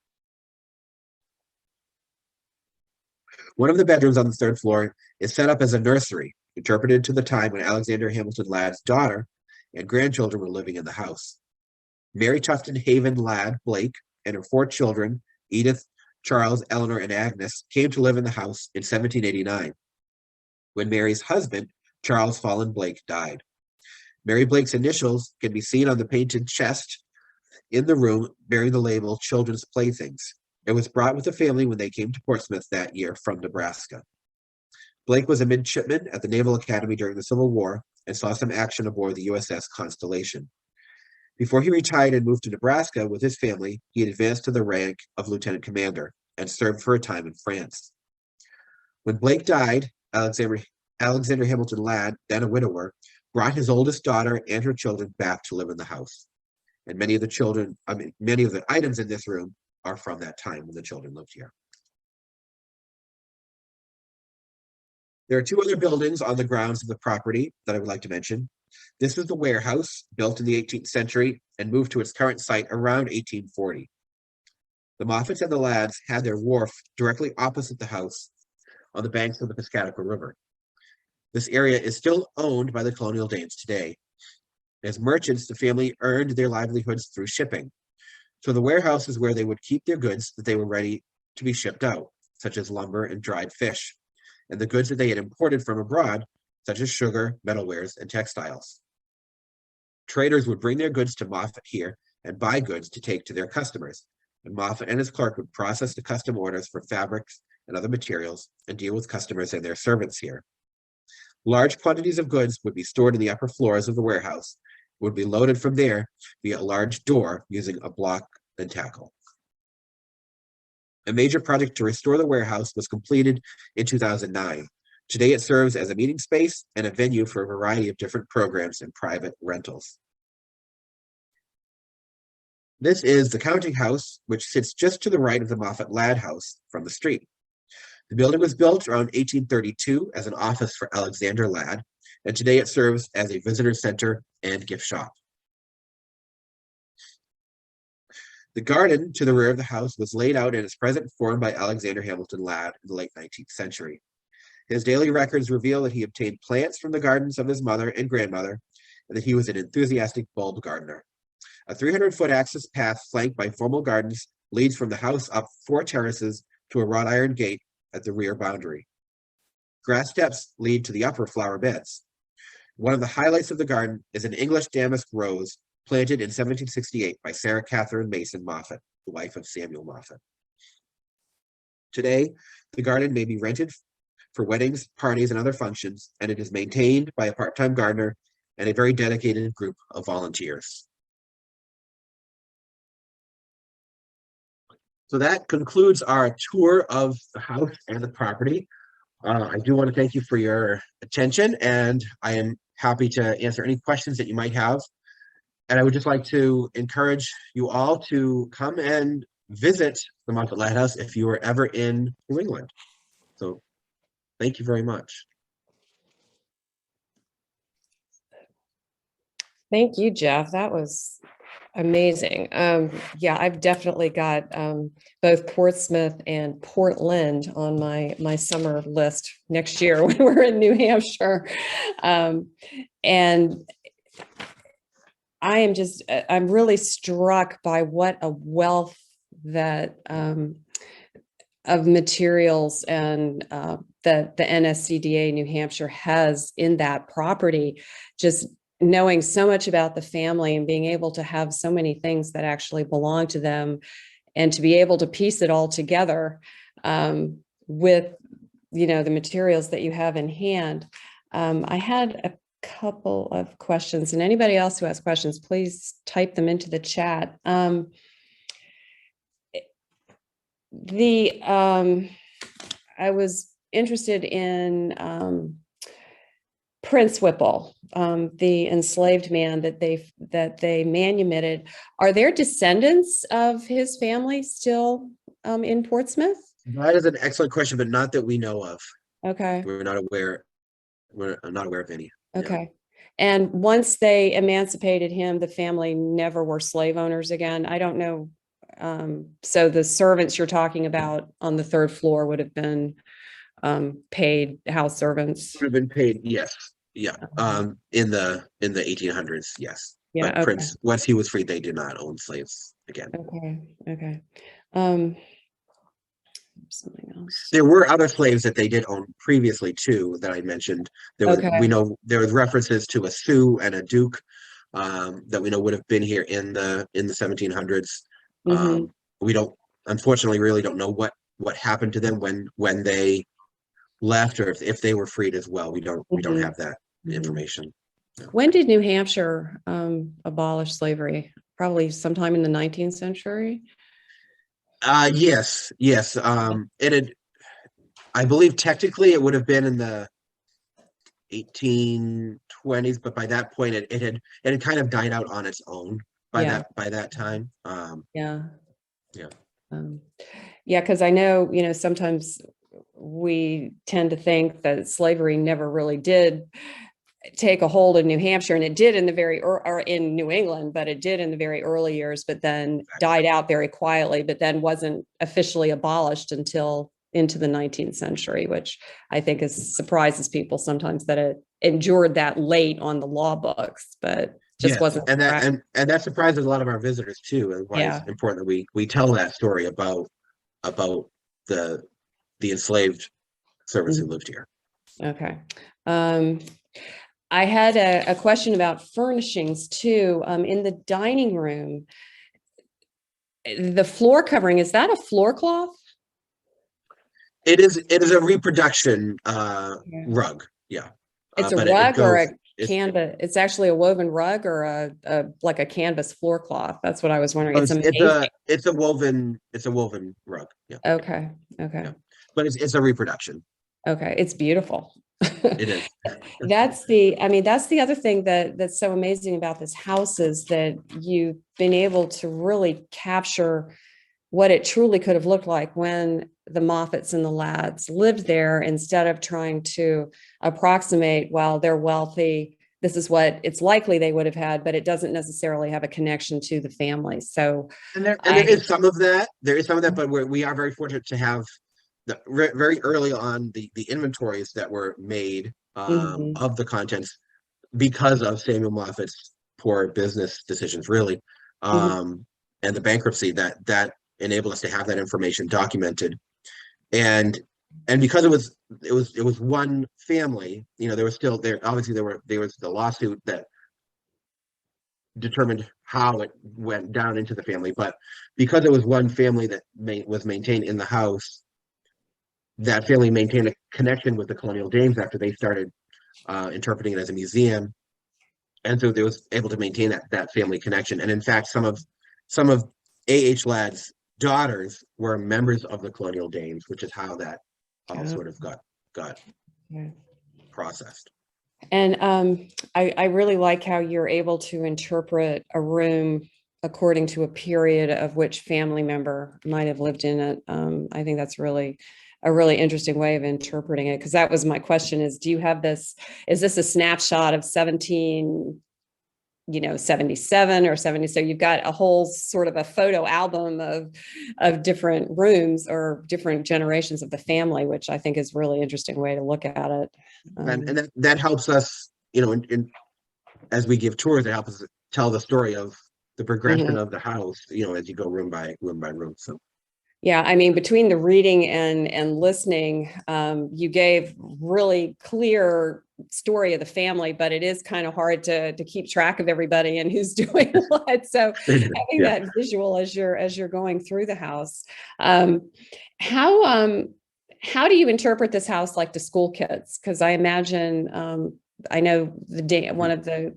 [SPEAKER 2] One of the bedrooms on the third floor is set up as a nursery, interpreted to the time when Alexander Hamilton Ladd's daughter and grandchildren were living in the house. Mary Tufton Haven Ladd Blake and her 4 children, Edith, Charles, Eleanor, and Agnes, came to live in the house in 1789, when Mary's husband, Charles Fallon Blake, died. Mary Blake's initials can be seen on the painted chest in the room bearing the label Children's Playthings. It was brought with the family when they came to Portsmouth that year from Nebraska. Blake was a midshipman at the Naval Academy during the Civil War and saw some action aboard the USS Constellation. Before he retired and moved to Nebraska with his family, he had advanced to the rank of lieutenant commander and served for a time in France. When Blake died, Alexander Hamilton Ladd, then a widower, brought his oldest daughter and her children back to live in the house. And many of the children, I mean, many of the items in this room are from that time when the children lived here. There are two other buildings on the grounds of the property that I would like to mention. This is the warehouse, built in the 18th century and moved to its current site around 1840. The Moffats and the Ladds had their wharf directly opposite the house on the banks of the Piscataqua River. This area is still owned by the colonial Danes today. As merchants, the family earned their livelihoods through shipping. So the warehouse is where they would keep their goods that they were ready to be shipped out, such as lumber and dried fish, and the goods that they had imported from abroad, such as sugar, metalwares, and textiles. Traders would bring their goods to Moffat here and buy goods to take to their customers, and Moffat and his clerk would process the custom orders for fabrics and other materials and deal with customers and their servants here. Large quantities of goods would be stored in the upper floors of the warehouse, would be loaded from there via a large door using a block and tackle. A major project to restore the warehouse was completed in 2009. Today it serves as a meeting space and a venue for a variety of different programs and private rentals. This is the counting house, which sits just to the right of the Moffatt-Ladd house from the street. The building was built around 1832 as an office for Alexander Ladd, and today it serves as a visitor center and gift shop. The garden to the rear of the house was laid out in its present form by Alexander Hamilton Ladd in the late 19th century. His daily records reveal that he obtained plants from the gardens of his mother and grandmother, and that he was an enthusiastic bulb gardener. A 300-foot access path flanked by formal gardens leads from the house up 4 terraces to a wrought iron gate at the rear boundary. Grass steps lead to the upper flower beds. One of the highlights of the garden is an English damask rose planted in 1768 by Sarah Catherine Mason Moffat, the wife of Samuel Moffat. Today, the garden may be rented for weddings, parties, and other functions, and it is maintained by a part-time gardener and a very dedicated group of volunteers. So that concludes our tour of the house and the property. I do want to thank you for your attention, and I am happy to answer any questions that you might have. And I would just like to encourage you all to come and visit the Moffatt-Ladd House if you are ever in New England. So thank you very much.
[SPEAKER 1] Thank you, Jeff. That was amazing. Yeah, I've definitely got both Portsmouth and Portland on my summer list next year when we're in New Hampshire. And I'm really struck by what a wealth that of materials and that the NSCDA New Hampshire has in that property. Just knowing so much about the family and being able to have so many things that actually belong to them, and to be able to piece it all together with, the materials that you have in hand. I had a couple of questions, and anybody else who has questions, please type them into the chat. I was interested in Prince Whipple, the enslaved man that they manumitted. Are there descendants of his family still in Portsmouth?
[SPEAKER 2] That is an excellent question, but not that we know of.
[SPEAKER 1] Okay.
[SPEAKER 2] We're not aware of any.
[SPEAKER 1] Okay. And once they emancipated him, the family never were slave owners again. I don't know. So the servants you're talking about on the 3rd floor would have been paid house servants.
[SPEAKER 2] Would have been paid, yes. Yeah. In the 1800s, yes.
[SPEAKER 1] Yeah.
[SPEAKER 2] But
[SPEAKER 1] Okay.
[SPEAKER 2] Prince, once he was free, they did not own slaves again.
[SPEAKER 1] Okay. Something else.
[SPEAKER 2] There were other slaves that they did own previously too that I mentioned. We know there was references to a Sioux and a Duke that we know would have been here in the 1700s. We don't, unfortunately, really don't know what happened to them when they left, or if they were freed as well. We don't have that information. No.
[SPEAKER 1] When did New Hampshire abolish slavery? Probably sometime in the 19th century.
[SPEAKER 2] Yes. I believe technically it would have been in the 1820s, but by that point it had kind of died out on its own. by that time.
[SPEAKER 1] Yeah.
[SPEAKER 2] Yeah.
[SPEAKER 1] Um, yeah, because I know, sometimes we tend to think that slavery never really did take a hold of New Hampshire, and it did in the or in New England, but it did in the very early years, but then died out very quietly, but then wasn't officially abolished until into the 19th century, which I think surprises people sometimes that it endured that late on the law books, but just
[SPEAKER 2] Yes,
[SPEAKER 1] wasn't.
[SPEAKER 2] and that surprises a lot of our visitors too, and why it's
[SPEAKER 1] Yeah.
[SPEAKER 2] important that we tell that story about the enslaved servants who lived here.
[SPEAKER 1] Okay. Um, I had a question about furnishings too. In the dining room, the floor covering, is that a floor cloth?
[SPEAKER 2] It is a reproduction
[SPEAKER 1] Yeah.
[SPEAKER 2] rug, yeah.
[SPEAKER 1] It's a
[SPEAKER 2] But it
[SPEAKER 1] rug or
[SPEAKER 2] goes
[SPEAKER 1] a canvas. It's actually a woven rug or a like a canvas floor cloth. That's what I was wondering. It's amazing.
[SPEAKER 2] it's a woven rug, yeah.
[SPEAKER 1] Okay. Okay.
[SPEAKER 2] Yeah. But it's a reproduction.
[SPEAKER 1] Okay. It's beautiful.
[SPEAKER 2] It is.
[SPEAKER 1] That's the other thing that's so amazing about this house is that you've been able to really capture what it truly could have looked like when the Moffats and the Ladds lived there, instead of trying to approximate, well, they're wealthy, this is what it's likely they would have had, but it doesn't necessarily have a connection to the family. So
[SPEAKER 2] There is some of that. There is some of that, but we are very fortunate to have very early on the inventories that were made
[SPEAKER 1] Mhm.
[SPEAKER 2] of the contents because of Samuel Moffat's poor business decisions, really,
[SPEAKER 1] Mhm.
[SPEAKER 2] and the bankruptcy that enabled us to have that information documented, and because it was one family. There was still there obviously there was the lawsuit that determined how it went down into the family, but because it was one family that was maintained in the house, that family maintained a connection with the colonial dames after they started interpreting it as a museum, and so they was able to maintain that family connection. And in fact, some of A.H. Ladd's daughters were members of the colonial dames, which is how that all
[SPEAKER 1] Oh,
[SPEAKER 2] sort of got
[SPEAKER 1] yeah.
[SPEAKER 2] processed.
[SPEAKER 1] And I really like how you're able to interpret a room according to a period of which family member might have lived in it. I think that's really a really interesting way of interpreting it, because that was my question: is do you have this? Is this a snapshot of 77 or 70? So you've got a whole sort of a photo album of different rooms or different generations of the family, which I think is really interesting way to look at it.
[SPEAKER 2] And that helps us, as we give tours, it helps us tell the story of the progression
[SPEAKER 1] Mhm.
[SPEAKER 2] of the house, as you go room by room. So
[SPEAKER 1] Yeah, between the reading and listening, you gave really clear story of the family, but it is kind of hard to keep track of everybody and who's doing what. So having
[SPEAKER 2] yeah.
[SPEAKER 1] that visual as you're going through the house, um, how how do you interpret this house like to school kids? Because I imagine I know one of the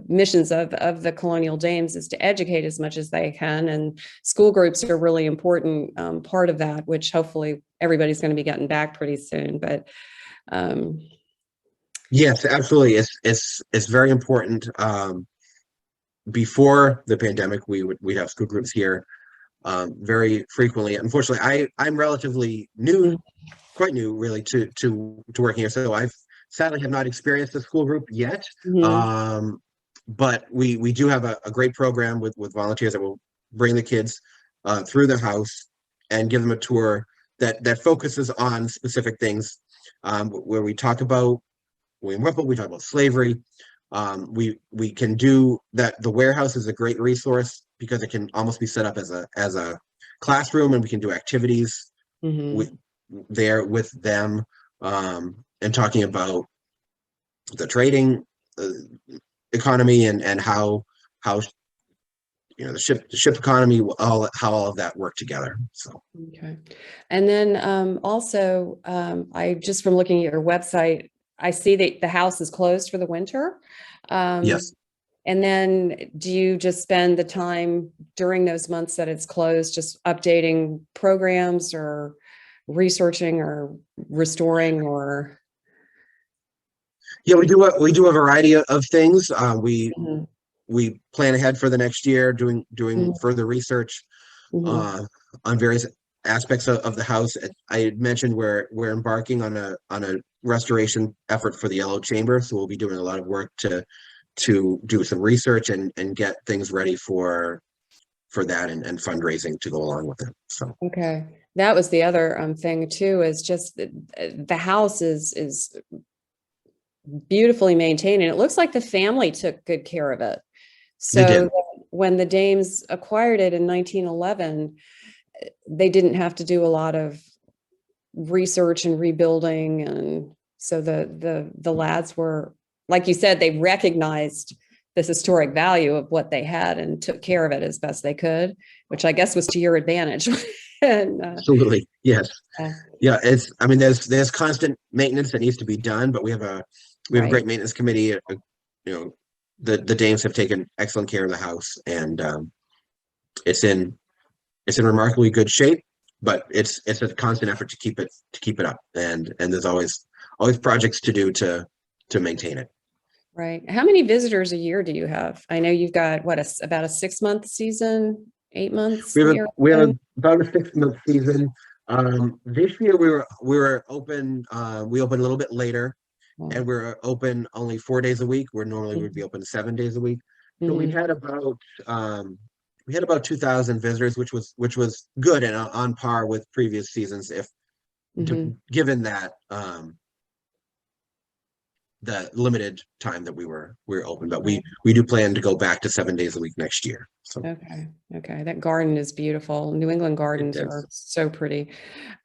[SPEAKER 1] missions of the colonial dames is to educate as much as they can, and school groups are a really important part of that, which hopefully everybody's going to be getting back pretty soon. But um,
[SPEAKER 2] Yes, absolutely. It's very important. Before the pandemic, we'd have school groups here very frequently. Unfortunately, I'm relatively new, quite new, really, to working here. So I've sadly have not experienced a school group yet.
[SPEAKER 1] mhm,
[SPEAKER 2] But we do have a great program with volunteers that will bring the kids through the house and give them a tour that focuses on specific things, where we talk about William Whipple, we talk about slavery. We can do that. The warehouse is a great resource because it can almost be set up as a classroom, and we can do activities with
[SPEAKER 1] mhm.
[SPEAKER 2] there with them, and talking about the trading uh, economy, and how the ship economy, how all of that work together. So
[SPEAKER 1] Okay. And then also, I just from looking at your website, I see that the house is closed for the winter. Um,
[SPEAKER 2] yes.
[SPEAKER 1] and then do you just spend the time during those months that it's closed, just updating programs or researching or restoring or?
[SPEAKER 2] Yeah, we do a variety of things. We
[SPEAKER 1] Mhm.
[SPEAKER 2] we plan ahead for the next year, doing
[SPEAKER 1] Mhm.
[SPEAKER 2] further research
[SPEAKER 1] Mhm.
[SPEAKER 2] on various aspects of the house. I had mentioned we're embarking on a restoration effort for the yellow chamber, so we'll be doing a lot of work to do some research and get things ready for that and fundraising to go along with it. So
[SPEAKER 1] Okay. That was the other thing too, is just the house is beautifully maintained, and it looks like the family took good care of it.
[SPEAKER 2] they
[SPEAKER 1] So
[SPEAKER 2] did.
[SPEAKER 1] when the Dames acquired it in 1911, they didn't have to do a lot of research and rebuilding, and so the lads were, like you said, they recognized this historic value of what they had and took care of it as best they could, which I guess was to your advantage. and
[SPEAKER 2] Absolutely. Yes.
[SPEAKER 1] uh,
[SPEAKER 2] Yeah, I mean, there's constant maintenance that needs to be done, but we have a
[SPEAKER 1] right,
[SPEAKER 2] great maintenance committee. You know, the Danes have taken excellent care of the house, and it's in remarkably good shape. But it's a constant effort to keep it up, and there's always projects to do to maintain it.
[SPEAKER 1] right. How many visitors a year do you have? I know you've got what, about a 6 month season, 8 months you're
[SPEAKER 2] We have
[SPEAKER 1] open?
[SPEAKER 2] about a 6 month season. This year we were open. We opened a little bit later, and
[SPEAKER 1] Wow.
[SPEAKER 2] we're open only 4 days a week, where normally we'd be
[SPEAKER 1] Mhm.
[SPEAKER 2] open 7 days a week. So
[SPEAKER 1] Mhm.
[SPEAKER 2] we had about 2,000 visitors, which was good and on par with previous seasons, if
[SPEAKER 1] Mhm.
[SPEAKER 2] given that the limited time that we were open. But
[SPEAKER 1] Right.
[SPEAKER 2] we do plan to go back to 7 days a week next year. So
[SPEAKER 1] Okay. Okay. That garden is beautiful. New England
[SPEAKER 2] it
[SPEAKER 1] gardens
[SPEAKER 2] does.
[SPEAKER 1] are so pretty.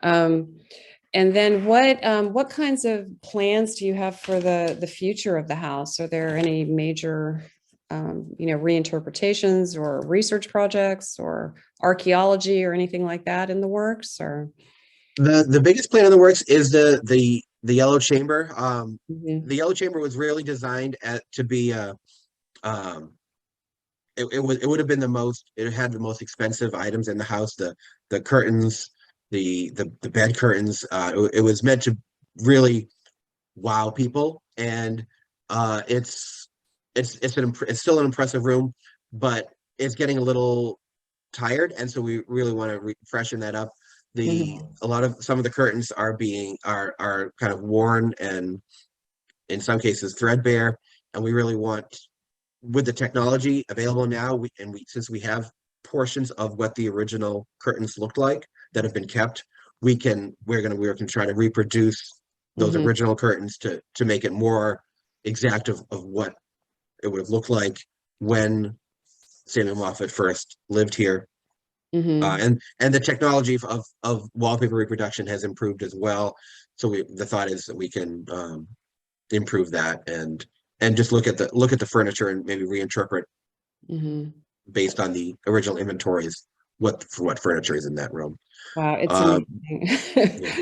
[SPEAKER 1] Um, and then what kinds of plans do you have for the future of the house? Are there any major reinterpretations or research projects or archaeology or anything like that in the works? Or
[SPEAKER 2] The biggest plan in the works is the yellow chamber.
[SPEAKER 1] Mhm.
[SPEAKER 2] The yellow chamber was really designed to be a um, it would have been it had the most expensive items in the house, the curtains, the bed curtains. It was meant to really wow people, and it's still an impressive room, but it's getting a little tired, and so we really want to freshen that up. The
[SPEAKER 1] Mhm.
[SPEAKER 2] A lot of some of the curtains are kind of worn and in some cases threadbare, and we really want, with the technology available now, since we have portions of what the original curtains looked like that have been kept, we're gonna try to reproduce those
[SPEAKER 1] Mhm.
[SPEAKER 2] original curtains to make it more exact of what it would have looked like when Samuel Moffat first lived here.
[SPEAKER 1] Mhm.
[SPEAKER 2] And the technology of wallpaper reproduction has improved as well. So the thought is that we can improve that and just look at the furniture and maybe reinterpret
[SPEAKER 1] Mhm.
[SPEAKER 2] based on the original inventories what furniture is in that room.
[SPEAKER 1] Wow, it's
[SPEAKER 2] Uh,
[SPEAKER 1] amazing.
[SPEAKER 2] yeah,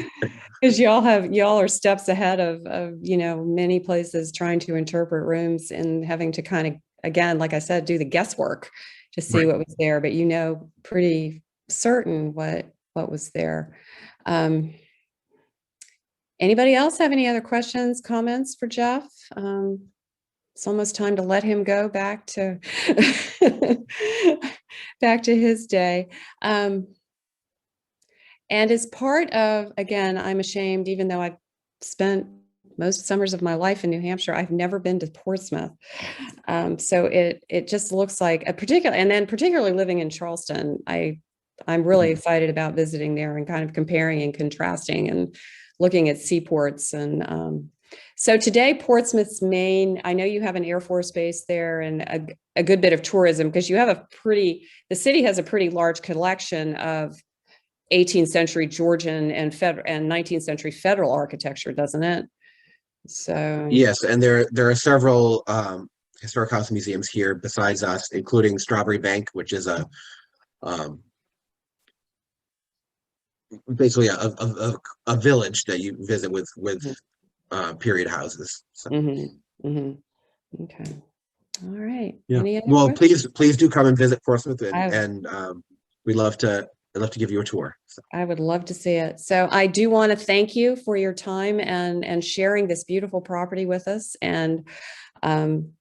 [SPEAKER 1] Because y'all are steps ahead of many places trying to interpret rooms and having to kind of, again, like I said, do the guesswork to see
[SPEAKER 2] right.
[SPEAKER 1] what was there, but pretty certain what was there. Um, Anybody else have any other questions, comments for Jeff? It's almost time to let him go back to back to his day. Um, And as part of, again, I'm ashamed, even though I've spent most summers of my life in New Hampshire, I've never been to Portsmouth. So it just looks like a particular, and then particularly living in Charleston, I'm really
[SPEAKER 2] Mhm.
[SPEAKER 1] excited about visiting there and kind of comparing and contrasting and looking at seaports. And so today, Portsmouth's main, I know you have an Air Force base there and a good bit of tourism because the city has a pretty large collection of 18th century Georgian and 19th century federal architecture, doesn't it? So,
[SPEAKER 2] Yes, and there are several historic house museums here besides us, including Strawberry Bank, which is um, basically a village that you visit with period houses. So
[SPEAKER 1] mhm, mhm. Okay. All right.
[SPEAKER 2] yeah.
[SPEAKER 1] Any other
[SPEAKER 2] Well,
[SPEAKER 1] questions?
[SPEAKER 2] please do come and visit Portsmouth,
[SPEAKER 1] I
[SPEAKER 2] and we'd love to give you a tour. So,
[SPEAKER 1] I would love to see it. So I do want to thank you for your time and sharing this beautiful property with us. And um,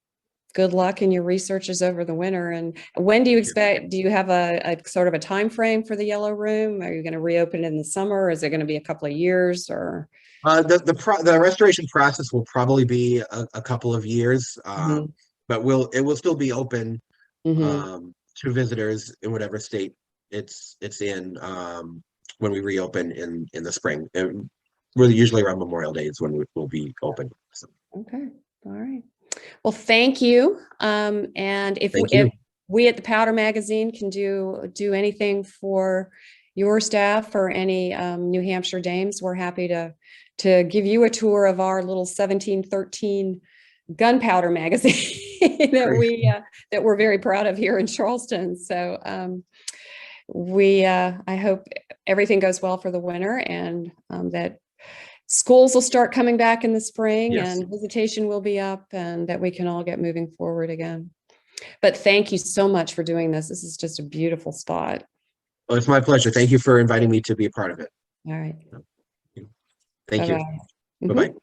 [SPEAKER 1] good luck in your researches over the winter. And when do you expect, do you have a sort of a time frame for the Yellow Room? Are you going to reopen it in the summer? Or is it going to be a couple of years or?
[SPEAKER 2] The restoration process will probably be a couple of years,
[SPEAKER 1] Mhm.
[SPEAKER 2] but it will still be open
[SPEAKER 1] Mhm.
[SPEAKER 2] to visitors in whatever state it's in when we reopen in the spring. And we're usually around Memorial Day is when we'll be open. So,
[SPEAKER 1] Okay. All right. Well, thank you. And
[SPEAKER 2] thank
[SPEAKER 1] if
[SPEAKER 2] you.
[SPEAKER 1] we at the Powder Magazine can do anything for your staff or any New Hampshire dames, we're happy to give you a tour of our little 1713 gunpowder magazine that we're very proud of here in Charleston. So I hope everything goes well for the winter and that schools will start coming back in the spring
[SPEAKER 2] Yes.
[SPEAKER 1] and visitation will be up and that we can all get moving forward again. But thank you so much for doing this. This is just a beautiful spot.
[SPEAKER 2] Well, it's my pleasure. Thank you for inviting me to be a part of it.
[SPEAKER 1] All right.
[SPEAKER 2] Thank you.
[SPEAKER 1] Bye-bye.
[SPEAKER 2] Bye-bye.